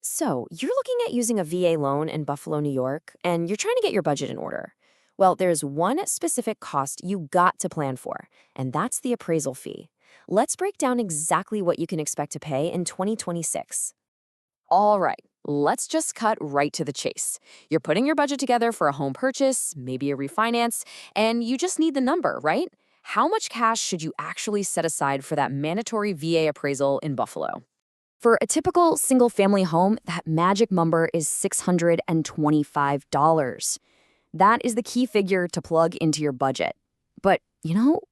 So, you're looking at using a VA loan in Buffalo, New York, and you're trying to get your budget in order. Well, there's one specific cost you got to plan for, and that's the appraisal fee. Let's break down exactly what you can expect to pay in 2026. All right, let's just cut right to the chase. You're putting your budget together for a home purchase, maybe a refinance, and you just need the number, right? How much cash should you actually set aside for that mandatory VA appraisal in Buffalo? For a typical single family home, that magic number is $625. That is the key figure to plug into your budget. But,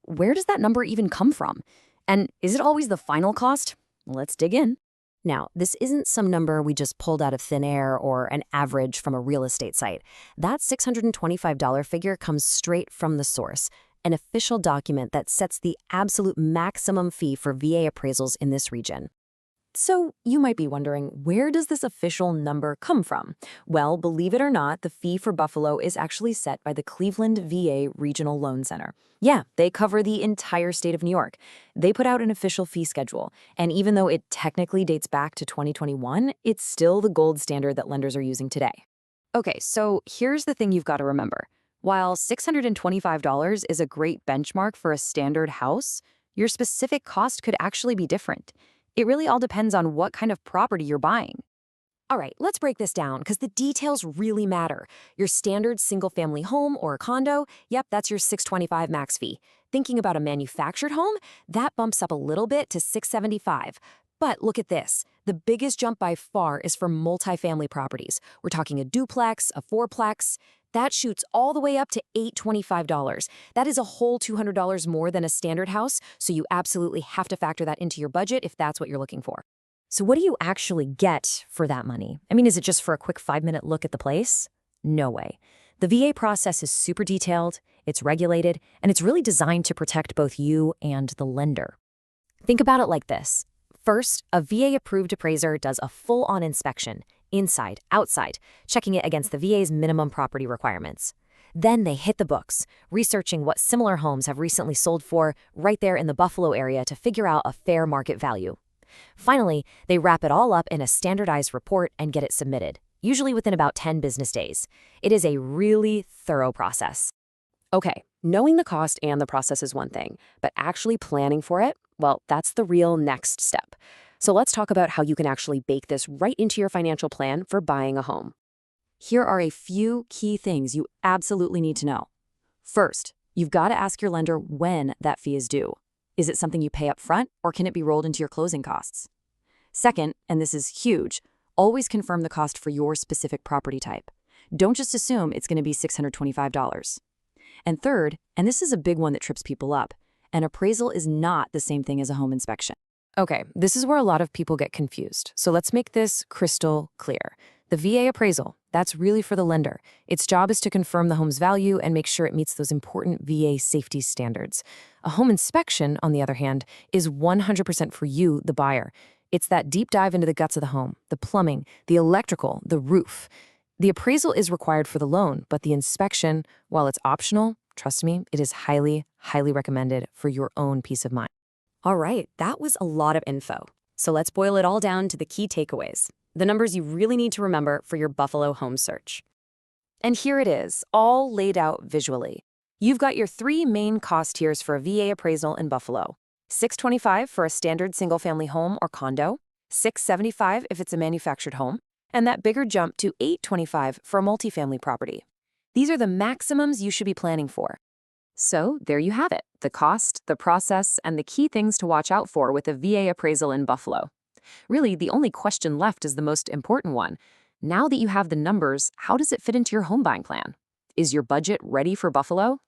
where does that number even come from? And is it always the final cost? Let's dig in. Now, this isn't some number we just pulled out of thin air or an average from a real estate site. That $625 figure comes straight from the source, an official document that sets the absolute maximum fee for VA appraisals in this region. So you might be wondering, where does this official number come from? Well, believe it or not, the fee for Buffalo is actually set by the Cleveland VA Regional Loan Center. Yeah, they cover the entire state of New York. They put out an official fee schedule, and even though it technically dates back to 2021, it's still the gold standard that lenders are using today. Okay, so here's the thing you've got to remember. While $625 is a great benchmark for a standard house, your specific cost could actually be different. It really all depends on what kind of property you're buying. All right, let's break this down because the details really matter. Your standard single-family home or a condo, yep, that's your $625 max fee. Thinking about a manufactured home, that bumps up a little bit to $675. But look at this. The biggest jump by far is for multifamily properties. We're talking a duplex, a fourplex. That shoots all the way up to $825. That is a whole $200 more than a standard house, so you absolutely have to factor that into your budget if that's what you're looking for. So what do you actually get for that money? I mean, is it just for a quick 5-minute look at the place? No way. The VA process is super detailed, it's regulated, and it's really designed to protect both you and the lender. Think about it like this. First, a VA-approved appraiser does a full-on inspection, inside, outside, checking it against the VA's minimum property requirements. Then they hit the books, researching what similar homes have recently sold for right there in the Buffalo area to figure out a fair market value. Finally, they wrap it all up in a standardized report and get it submitted, usually within about 10 business days. It is a really thorough process. Okay, knowing the cost and the process is one thing, but actually planning for it, well, that's the real next step. So let's talk about how you can actually bake this right into your financial plan for buying a home. Here are a few key things you absolutely need to know. First, you've got to ask your lender when that fee is due. Is it something you pay up front, or can it be rolled into your closing costs? Second, and this is huge, always confirm the cost for your specific property type. Don't just assume it's going to be $625. And third, and this is a big one that trips people up, an appraisal is not the same thing as a home inspection. Okay, this is where a lot of people get confused, so let's make this crystal clear. The VA appraisal, that's really for the lender. Its job is to confirm the home's value and make sure it meets those important VA safety standards. A home inspection, on the other hand, is 100% for you, the buyer. It's that deep dive into the guts of the home, the plumbing, the electrical, the roof. The appraisal is required for the loan, but the inspection, while it's optional, trust me, it is highly, highly recommended for your own peace of mind. All right, that was a lot of info. So let's boil it all down to the key takeaways, the numbers you really need to remember for your Buffalo home search. And here it is, all laid out visually. You've got your 3 main cost tiers for a VA appraisal in Buffalo. $625 for a standard single-family home or condo, $675 if it's a manufactured home, and that bigger jump to $825 for a multifamily property. These are the maximums you should be planning for. So there you have it, the cost, the process, and the key things to watch out for with a VA appraisal in Buffalo. Really, the only question left is the most important one. Now that you have the numbers, how does it fit into your home buying plan? Is your budget ready for Buffalo?